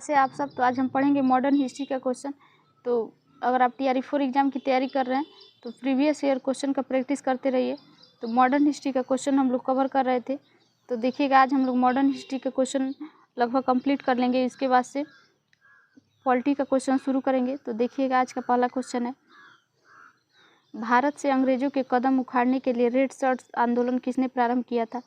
वैसे आप सब, तो आज हम पढ़ेंगे मॉडर्न हिस्ट्री का क्वेश्चन। तो अगर आप TRE-4 एग्ज़ाम की तैयारी कर रहे हैं तो प्रीवियस ईयर क्वेश्चन का प्रैक्टिस करते रहिए। तो मॉडर्न हिस्ट्री का क्वेश्चन हम लोग कवर कर रहे थे, तो देखिएगा आज हम लोग मॉडर्न हिस्ट्री का क्वेश्चन लगभग कंप्लीट कर लेंगे। इसके बाद से पॉलिटी का क्वेश्चन शुरू करेंगे। तो देखिएगा आज का पहला क्वेश्चन है, भारत से अंग्रेजों के कदम उखाड़ने के लिए रेड शर्ट्स आंदोलन किसने प्रारंभ किया था?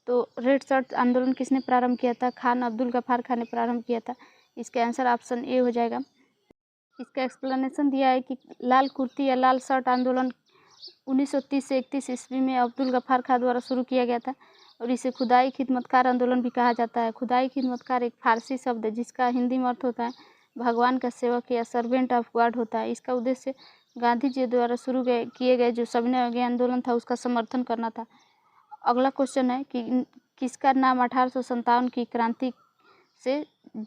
तो रेड शर्ट्स आंदोलन किसने प्रारंभ किया था? खान अब्दुल गफ्फार खान ने प्रारंभ किया था। इसका आंसर ऑप्शन ए हो जाएगा। इसका एक्सप्लेनेशन दिया है कि लाल कुर्ती या लाल शर्ट आंदोलन 1930 से 31 ईस्वी में अब्दुल गफ्फार खान द्वारा शुरू किया गया था और इसे खुदाई खिदमतकार आंदोलन भी कहा जाता है। खुदाई खिदमतकार एक फारसी शब्द है जिसका हिंदी में अर्थ होता है भगवान का सेवक या सर्वेंट ऑफ गॉड होता है। इसका उद्देश्य गांधी जी द्वारा शुरू किए गए जो सविनय अवज्ञा आंदोलन था उसका समर्थन करना था। अगला क्वेश्चन है कि किसका नाम 1857 की क्रांति से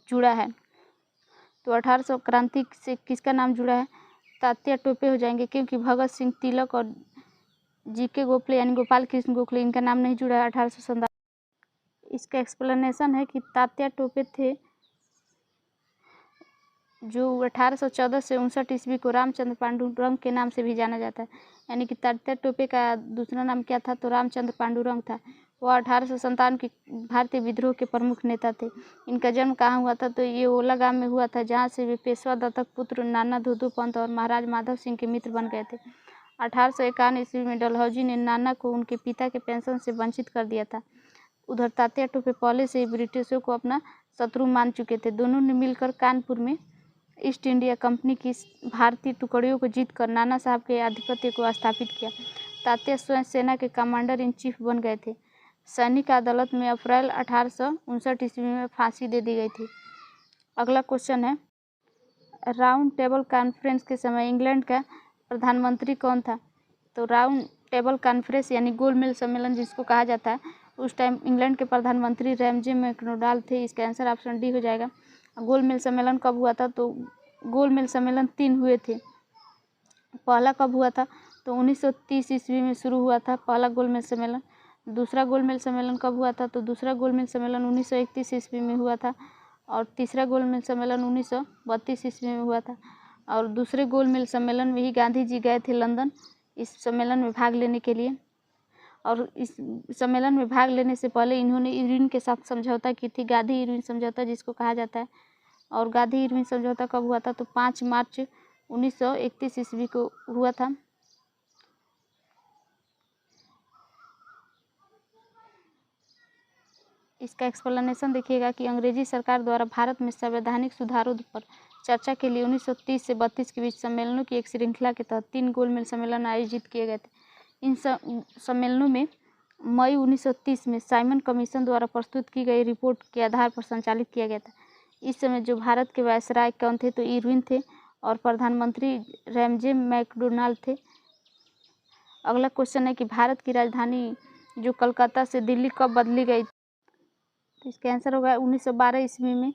जुड़ा है? तो 1800 क्रांति से किसका नाम जुड़ा है? तात्या टोपे हो जाएंगे, क्योंकि भगत सिंह, तिलक और GK गोखले यानी गोपाल कृष्ण गोखले इनका नाम नहीं जुड़ा है 1857। इसका एक्सप्लेनेशन है कि तात्या टोपे थे जो 1814 से 59 ईस्वी को रामचंद्र पांडुरंग के नाम से भी जाना जाता है। यानी कि तात्या टोपे का दूसरा नाम क्या था? तो रामचंद्र पांडुरंग था। वह 1857 के भारतीय विद्रोह के प्रमुख नेता थे। इनका जन्म कहाँ हुआ था? तो ये ओला गांव में हुआ था, जहाँ से वे पेशवा दत्तक पुत्र नाना धोधो पंत और महाराज माधव सिंह के मित्र बन गए थे। 1851 ईस्वी में डलहौजी ने नाना को उनके पिता के पेंशन से वंचित कर दिया था। उधर तात्या टोपे पहले से ही ब्रिटिशों को अपना शत्रु मान चुके थे। दोनों ने मिलकर कानपुर में ईस्ट इंडिया कंपनी की भारतीय टुकड़ियों को जीतकर नाना साहब के आधिपत्य को स्थापित किया। तात्या स्वयं सेना के कमांडर इन चीफ बन गए थे। सैनिक अदालत में अप्रैल 1859 ईस्वी में फांसी दे दी गई थी। अगला क्वेश्चन है, राउंड टेबल कॉन्फ्रेंस के समय इंग्लैंड का प्रधानमंत्री कौन था? तो राउंड टेबल कॉन्फ्रेंस यानी गोलमेज सम्मेलन जिसको कहा जाता है, उस टाइम इंग्लैंड के प्रधानमंत्री रैमजे मैकडोनाल्ड थे। इसका आंसर ऑप्शन डी हो जाएगा। गोलमेज सम्मेलन कब हुआ था? तो गोलमेज सम्मेलन 3 हुए थे। पहला कब हुआ था? तो 1930 ईस्वी में शुरू हुआ था पहला गोलमेज सम्मेलन। दूसरा गोलमेज सम्मेलन कब हुआ था? तो दूसरा गोलमेज सम्मेलन 1931 ईस्वी में हुआ था और तीसरा गोलमेज सम्मेलन 1932 ईस्वी में हुआ था। और दूसरे गोलमेज सम्मेलन में ही गांधी जी गए थे लंदन इस सम्मेलन में भाग लेने के लिए। और इस सम्मेलन में भाग लेने से पहले इन्होंने इरविन के साथ समझौता की थी, गांधी इरविन समझौता जिसको कहा जाता है। और गांधी इरविन समझौता कब हुआ था? तो 5 मार्च 1931 ईस्वी को हुआ था। इसका एक्सप्लेनेशन देखिएगा कि अंग्रेजी सरकार द्वारा भारत में संवैधानिक सुधारों पर चर्चा के लिए 1930 से 32 के बीच सम्मेलनों की एक श्रृंखला के तहत 3 गोलमेज सम्मेलन आयोजित किए गए थे। इन सम्मेलनों में मई 1930 में साइमन कमीशन द्वारा प्रस्तुत की गई रिपोर्ट के आधार पर संचालित किया गया था। इस समय जो भारत के वायसराय कौन थे? तो इरविन थे और प्रधानमंत्री रैमजे मैकडोनाल्ड थे। अगला क्वेश्चन है कि भारत की राजधानी जो कलकत्ता से दिल्ली कब बदली गई? तो इसका आंसर होगा 1912 ईस्वी में।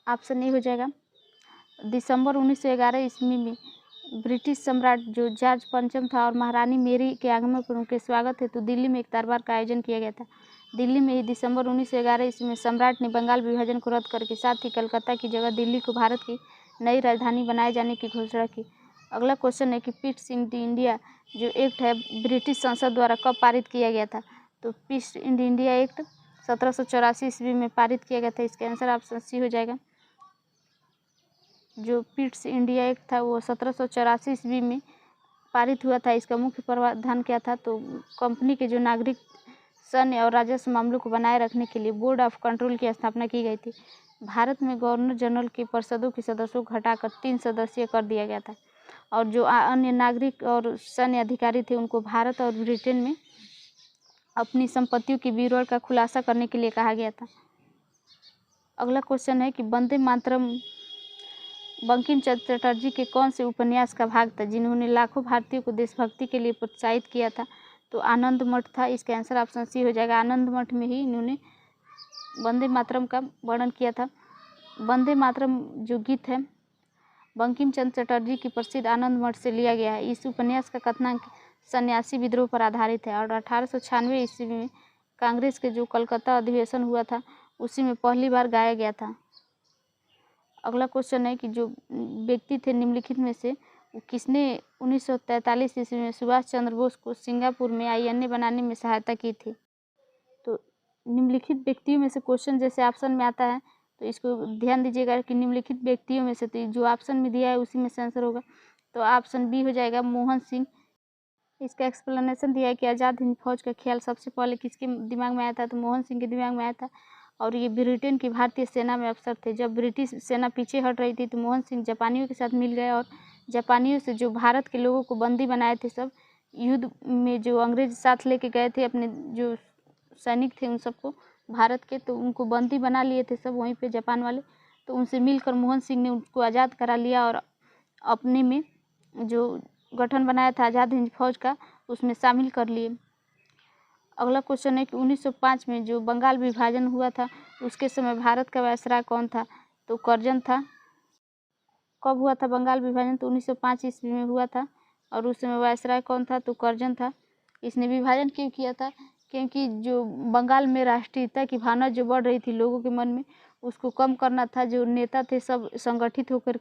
ऑप्शन ए हो जाएगा। दिसंबर 1911 ईस्वी में ब्रिटिश सम्राट जो जॉर्ज पंचम था और महारानी मेरी के आगमन पर उनके स्वागत हेतु दिल्ली में एक दरबार का आयोजन किया गया था। दिल्ली में ही दिसंबर 1911 ईस्वी में सम्राट ने बंगाल विभाजन को रद्द करके साथ ही कलकत्ता की जगह दिल्ली को भारत की नई राजधानी बनाए जाने की घोषणा की। अगला क्वेश्चन है कि पीस इन इंडिया जो एक्ट है ब्रिटिश संसद द्वारा कब पारित किया गया था? तो पीस इन इंडिया एक्ट 1784 ईस्वी में पारित किया गया था। इसका आंसर ऑप्शन सी हो जाएगा। जो पीस इंडिया एक्ट था वो 1784 ईस्वी में पारित हुआ था। इसका मुख्य प्रावधान क्या था? तो कंपनी के जो नागरिक सैन्य और राजस्व मामलों को बनाए रखने के लिए बोर्ड ऑफ कंट्रोल की स्थापना की गई थी। भारत में गवर्नर जनरल के परिषदों के सदस्यों को हटाकर 3 सदस्यीय कर दिया गया था और जो अन्य नागरिक और सैन्य अधिकारी थे उनको भारत और ब्रिटेन में अपनी संपत्तियों की विवरण का खुलासा करने के लिए कहा गया था। अगला क्वेश्चन है कि वंदे मातरम बंकिम चंद्र चटर्जी के कौन से उपन्यास का भाग था जिन्होंने लाखों भारतीयों को देशभक्ति के लिए प्रोत्साहित किया था? तो आनंद मठ था। इसका आंसर ऑप्शन सी हो जाएगा। आनंद मठ में ही इन्होंने वंदे मातरम का वर्णन किया था। वंदे मातरम जो गीत है बंकिम चंद्र चटर्जी की प्रसिद्ध आनंद मठ से लिया गया है। इस उपन्यास का कथनांक सन्यासी विद्रोह पर आधारित है और 1896 ईस्वी में कांग्रेस के जो कलकत्ता अधिवेशन हुआ था उसी में पहली बार गाया गया था। अगला क्वेश्चन है कि जो व्यक्ति थे निम्नलिखित में से वो किसने 1943 ईस्वी में सुभाष चंद्र बोस को सिंगापुर में आईएनए बनाने में सहायता की थी। तो निम्नलिखित व्यक्तियों में से क्वेश्चन जैसे ऑप्शन में आता है तो इसको ध्यान दीजिएगा कि निम्नलिखित व्यक्तियों में से, तो जो ऑप्शन में दिया है उसी में से आंसर होगा। तो ऑप्शन बी हो जाएगा मोहन सिंह। इसका एक्सप्लेनेशन दिया है कि आज़ाद हिंद फौज का ख्याल सबसे पहले किसके दिमाग में आया था, तो मोहन सिंह के दिमाग में आया था। और ये ब्रिटेन की भारतीय सेना में अफसर थे। जब ब्रिटिश सेना पीछे हट रही थी तो मोहन सिंह जापानियों के साथ मिल गए और जापानियों से जो भारत के लोगों को बंदी बनाए थे, सब युद्ध में जो अंग्रेज साथ लेके गए थे अपने जो सैनिक थे उन सबको भारत के, तो उनको बंदी बना लिए थे सब वहीं पे जापान वाले। तो उनसे मिलकर मोहन सिंह ने उनको आज़ाद करा लिया और अपने में जो गठन बनाया था आज़ाद हिंद फौज का उसमें शामिल कर लिए। अगला क्वेश्चन है कि 1905 में जो बंगाल विभाजन हुआ था उसके समय भारत का वायसराय कौन था, तो कर्जन था। कब हुआ था बंगाल विभाजन, तो 1905 ईस्वी में हुआ था और उस समय वायसराय कौन था, तो कर्जन था। इसने विभाजन क्यों किया था, क्योंकि जो बंगाल में राष्ट्रीयता की भावना जो बढ़ रही थी लोगों के मन में उसको कम करना था। जो नेता थे सब संगठित होकर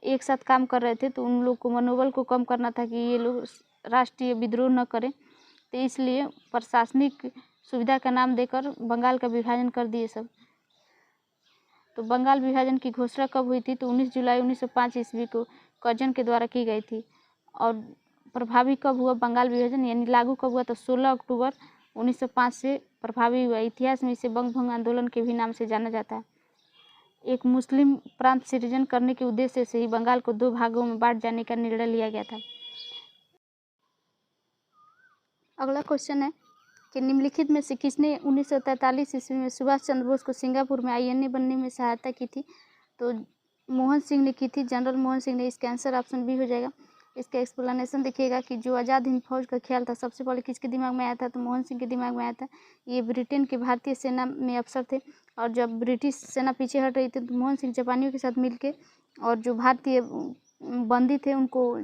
एक साथ काम कर रहे थे, तो उन लोग को मनोबल को कम करना था कि ये लोग राष्ट्रीय विद्रोह न करें। तो इसलिए प्रशासनिक सुविधा का नाम देकर बंगाल का विभाजन कर दिए सब। तो बंगाल विभाजन की घोषणा कब हुई थी, तो 19 जुलाई 1905 ईस्वी को कर्जन के द्वारा की गई थी। और प्रभावी कब हुआ बंगाल विभाजन, यानी लागू कब हुआ, तो 16 अक्टूबर 1905 से प्रभावी हुआ। इतिहास में इसे बंग भंग आंदोलन के भी नाम से जाना जाता है। एक मुस्लिम प्रांत सृजन करने के उद्देश्य से ही बंगाल को 2 भागों में बांट जाने का निर्णय लिया गया था। अगला क्वेश्चन है कि निम्नलिखित में से किसने 1943 ईस्वी में सुभाष चंद्र बोस को सिंगापुर में आईएनए बनने में सहायता की थी, तो मोहन सिंह ने की थी, जनरल मोहन सिंह ने। इसका आंसर ऑप्शन बी हो जाएगा। इसका एक्सप्लेनेशन देखिएगा कि जो आज़ाद हिंद फौज का ख्याल था सबसे पहले किसके दिमाग में आया था, तो मोहन सिंह के दिमाग में आया था। ये ब्रिटेन के भारतीय सेना में अफसर थे और जब ब्रिटिश सेना पीछे हट रही थी तो मोहन सिंह जापानियों के साथ मिलके और जो भारतीय बंदी थे उनको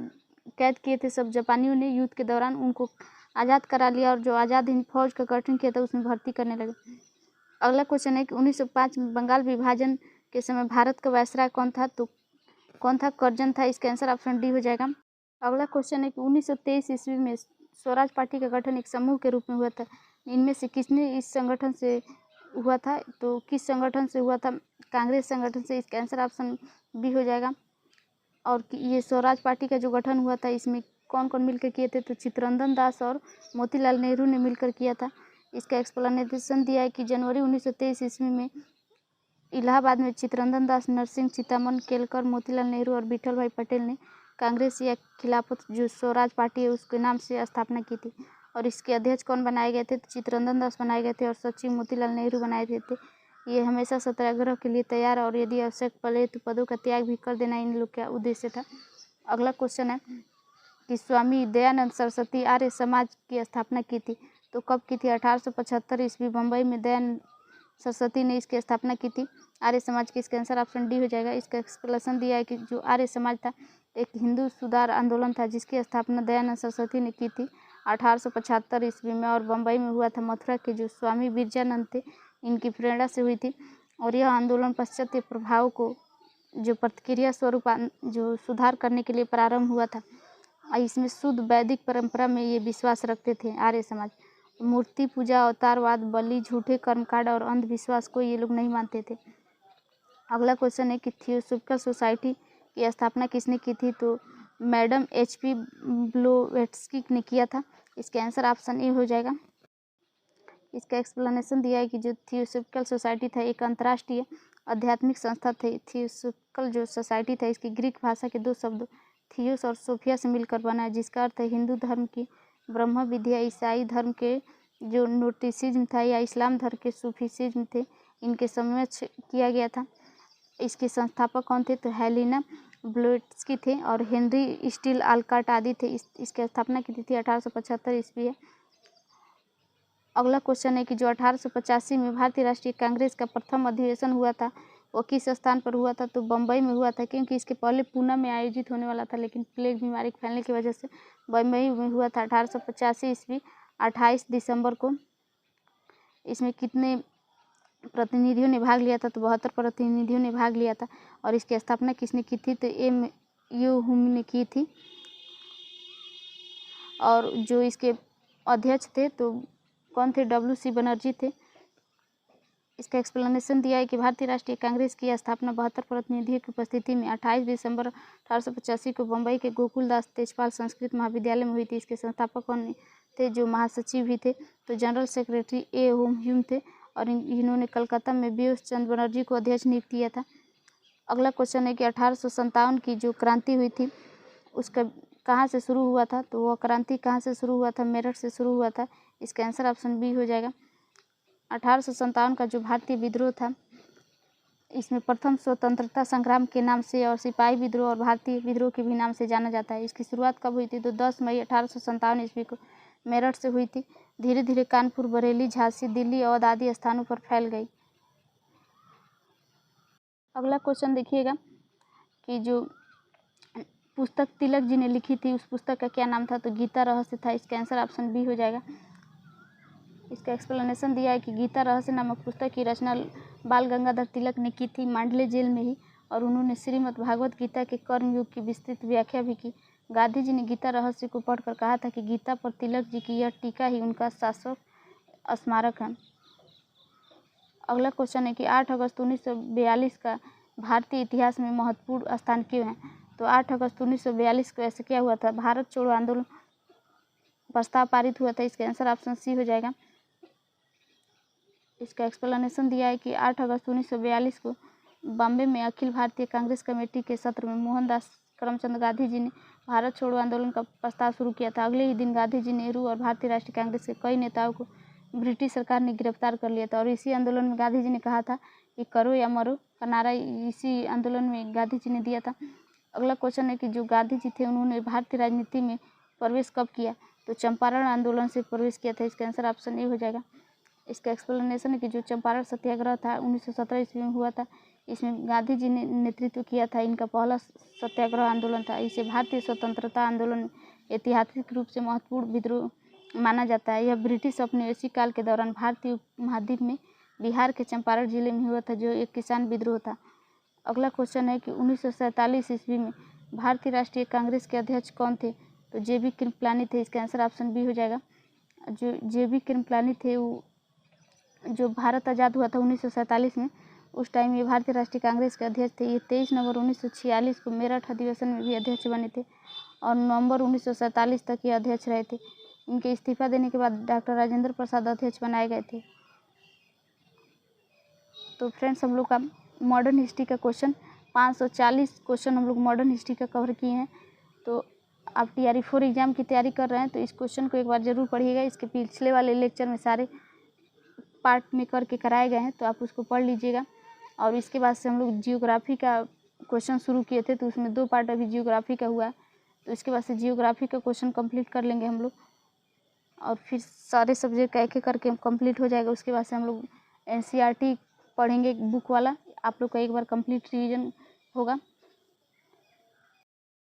कैद किए थे सब जापानियों ने युद्ध के दौरान, उनको आज़ाद करा लिया और जो आज़ाद हिंद फौज का गठन किया था उसमें भर्ती करने लगे। अगला क्वेश्चन है कि 1905 में बंगाल विभाजन के समय भारत का वायसराय कौन था, तो कौन था, कर्जन था। इसका आंसर ऑप्शन डी हो जाएगा। अगला क्वेश्चन है कि 1923 ईस्वी में स्वराज पार्टी का गठन एक समूह के रूप में हुआ था। इनमें से किसने इस संगठन से हुआ था, तो किस संगठन से हुआ था, कांग्रेस संगठन से। इसका आंसर ऑप्शन बी हो जाएगा। और ये स्वराज पार्टी का जो गठन हुआ था इसमें कौन कौन मिलकर किए थे, तो चित्तरंजन दास और मोतीलाल नेहरू ने मिलकर किया था। इसका एक्सप्लेनेशन दिया है कि जनवरी 1923 ईस्वी में इलाहाबाद में चित्तरंजन दास, नरसिंह चितामन, केलकर, मोतीलाल नेहरू और विठल भाई पटेल ने कांग्रेस या खिलाफत जो स्वराज पार्टी है उसके नाम से स्थापना की थी। और इसके अध्यक्ष कौन बनाए गए थे, तो चित्तरंजन दास बनाए गए थे और सचिव मोतीलाल नेहरू बनाए गए थे। ये हमेशा सत्याग्रह के लिए तैयार और यदि आवश्यक पड़े तो पदों का त्याग भी कर देना इन लोग का उद्देश्य था। अगला क्वेश्चन है कि स्वामी दयानंद सरस्वती आर्य समाज की स्थापना की थी, तो कब की थी, 1875 ईस्वी बम्बई में दयानंद सरस्वती ने इसकी स्थापना की थी आर्य समाज की। इसका आंसर ऑप्शन डी हो जाएगा। इसका एक्सप्लेनेशन दिया है कि जो आर्य समाज था एक हिंदू सुधार आंदोलन था जिसकी स्थापना दयानंद सरस्वती ने की थी 1875 ईस्वी में और बम्बई में हुआ था। मथुरा के जो स्वामी विरजानंद थे इनकी प्रेरणा से हुई थी और यह आंदोलन पाश्चात्य प्रभाव को जो प्रतिक्रिया स्वरूप जो सुधार करने के लिए प्रारंभ हुआ था। इसमें शुद्ध वैदिक परंपरा में ये विश्वास रखते थे आर्य समाज। मूर्ति पूजा, अवतारवाद, बलि, झूठे कर्मकांड और अंधविश्वास को ये लोग नहीं मानते थे। अगला क्वेश्चन है कि थियोसॉफिकल सोसाइटी की स्थापना किसने की थी, तो मैडम HP ब्लोवेट्स्की ने किया था। इसका आंसर ऑप्शन ए हो जाएगा। इसका एक्सप्लेनेशन दिया है कि जो थियोसॉफिकल सोसाइटी था एक अंतर्राष्ट्रीय आध्यात्मिक संस्था थी। थियोसॉफिकल जो सोसाइटी था इसकी ग्रीक भाषा के 2 शब्द थियोस और सोफिया से मिलकर बना है जिसका अर्थ है हिंदू धर्म की ब्रह्म विद्या, ईसाई धर्म के जो नोटिसिज्म था या इस्लाम धर्म के सूफीसिज्म थे इनके समक्ष किया गया था। इसके संस्थापक कौन थे, तो हेलेना ब्लोवेट्स्की थे और हेनरी स्टील आलकाट आदि थे। इसकी स्थापना की तिथि 1875 ईस्वी है। अगला क्वेश्चन है कि जो 1885 में भारतीय राष्ट्रीय कांग्रेस का प्रथम अधिवेशन हुआ था वो किस स्थान पर हुआ था, तो बम्बई में हुआ था। क्योंकि इसके पहले पूना में आयोजित होने वाला था लेकिन प्लेग बीमारी फैलने की वजह से बम्बई में हुआ था 1885 ईस्वी 28 दिसंबर को। इसमें कितने प्रतिनिधियों ने भाग लिया था, तो 72 प्रतिनिधियों ने भाग लिया था। और इसकी स्थापना किसने की थी, तो एम.यू. हुम ने की थी। और जो इसके अध्यक्ष थे तो कौन थे, डब्ल्यू.सी. बनर्जी थे। इसका एक्सप्लेनेशन दिया है कि भारतीय राष्ट्रीय कांग्रेस की स्थापना 72 प्रतिनिधियों की उपस्थिति में 28 दिसंबर 1885 को बम्बई के गोकुलदास तेजपाल संस्कृत महाविद्यालय में हुई थी। इसके संस्थापक कौन थे, जो महासचिव भी थे, तो जनरल सेक्रेटरी ए. ह्यूम थे। और इन्होंने कलकत्ता में बी.एस. चंद्र बनर्जी को अध्यक्ष नियुक्त किया था। अगला क्वेश्चन है कि 1857 की जो क्रांति हुई थी उसका कहाँ से शुरू हुआ था, तो वह क्रांति कहाँ से शुरू हुआ था, मेरठ से शुरू हुआ था। इसका आंसर ऑप्शन बी हो जाएगा। 1857 का जो भारतीय विद्रोह था, इसमें प्रथम स्वतंत्रता संग्राम के नाम से और सिपाही विद्रोह और भारतीय विद्रोह के भी नाम से जाना जाता है। इसकी शुरुआत कब हुई थी, तो 10 मई 1857 ईस्वी को मेरठ से हुई थी। धीरे धीरे कानपुर, बरेली, झांसी, दिल्ली, अवध आदि स्थानों पर फैल गई। अगला क्वेश्चन देखिएगा कि जो पुस्तक तिलक जी ने लिखी थी उस पुस्तक का क्या नाम था, तो गीता रहस्य था। इसका आंसर ऑप्शन बी हो जाएगा। इसका एक्सप्लेनेशन दिया है कि गीता रहस्य नामक पुस्तक की रचना बाल गंगाधर तिलक ने की थी, मांडले जेल में ही। और उन्होंने श्रीमद् भागवत गीता के कर्मयोग की विस्तृत व्याख्या भी की। गांधी जी ने गीता रहस्य को पढ़कर कहा था कि गीता पर तिलक जी की यह टीका ही उनका शाश्वत स्मारक है। अगला क्वेश्चन है कि 8 अगस्त 1942 का भारतीय इतिहास में महत्वपूर्ण स्थान क्यों है, तो 8 अगस्त 1942 को ऐसे क्या हुआ था, भारत छोड़ो आंदोलन प्रस्ताव पारित हुआ था। इसका आंसर ऑप्शन सी हो जाएगा। इसका एक्सप्लेनेशन दिया है कि 8 अगस्त 1942 को बॉम्बे में अखिल भारतीय कांग्रेस कमेटी के सत्र में मोहनदास करमचंद गांधी जी ने भारत छोड़ो आंदोलन का प्रस्ताव शुरू किया था। अगले ही दिन गांधी जी, नेहरू और भारतीय राष्ट्रीय कांग्रेस के कई नेताओं को ब्रिटिश सरकार ने गिरफ्तार कर लिया था। और इसी आंदोलन में गांधी जी ने कहा था कि करो या मरो का नारा इसी आंदोलन में गांधी जी ने दिया था। अगला क्वेश्चन है कि जो गांधी जी थे उन्होंने भारतीय राजनीति में प्रवेश कब किया, तो चंपारण आंदोलन से प्रवेश किया था। इसका आंसर ऑप्शन ए हो जाएगा। इसका एक्सप्लेनेशन है कि जो चंपारण सत्याग्रह था 1917 ईस्वी में हुआ था, इसमें गांधी जी ने नेतृत्व किया था। इनका पहला सत्याग्रह आंदोलन था। इसे भारतीय स्वतंत्रता आंदोलन में ऐतिहासिक रूप से महत्वपूर्ण विद्रोह माना जाता है। यह ब्रिटिश औपनिवेशिक काल के दौरान भारतीय उपमहाद्वीप में बिहार के चंपारण जिले में हुआ था, जो एक किसान विद्रोह था। अगला क्वेश्चन है कि 1947 ईस्वी में भारतीय राष्ट्रीय कांग्रेस के अध्यक्ष कौन थे, तो जे.बी. कृपलानी थे। इसका आंसर ऑप्शन बी हो जाएगा। जो जे.बी. कृपलानी थे वो जो भारत आज़ाद हुआ था 1947 में, उस टाइम ये भारतीय राष्ट्रीय कांग्रेस के अध्यक्ष थे। ये 23 नवंबर 1946 को मेरठ अधिवेशन में भी अध्यक्ष बने थे और नवंबर 1947 तक ये अध्यक्ष रहे थे। इनके इस्तीफा देने के बाद डॉक्टर राजेंद्र प्रसाद अध्यक्ष बनाए गए थे। तो फ्रेंड्स, हम लोग का मॉडर्न हिस्ट्री का क्वेश्चन 540 क्वेश्चन हम लोग मॉडर्न हिस्ट्री का कवर किए हैं। तो आप TRE 4 एग्ज़ाम की तैयारी कर रहे हैं तो इस क्वेश्चन को एक बार ज़रूर पढ़िएगा। इसके पिछले वाले लेक्चर में सारे पार्ट में करके कराए गए हैं, तो आप उसको पढ़ लीजिएगा। और इसके बाद से हम लोग जियोग्राफी का क्वेश्चन शुरू किए थे, तो उसमें 2 पार्ट अभी जियोग्राफी का हुआ है, तो इसके बाद से जियोग्राफी का क्वेश्चन कंप्लीट कर लेंगे हम लोग। और फिर सारे सब्जेक्ट एक एक करके कंप्लीट हो जाएगा। उसके बाद से हम लोग NCERT पढ़ेंगे बुक वाला। आप लोग का एक बार कंप्लीट रिवीजन होगा।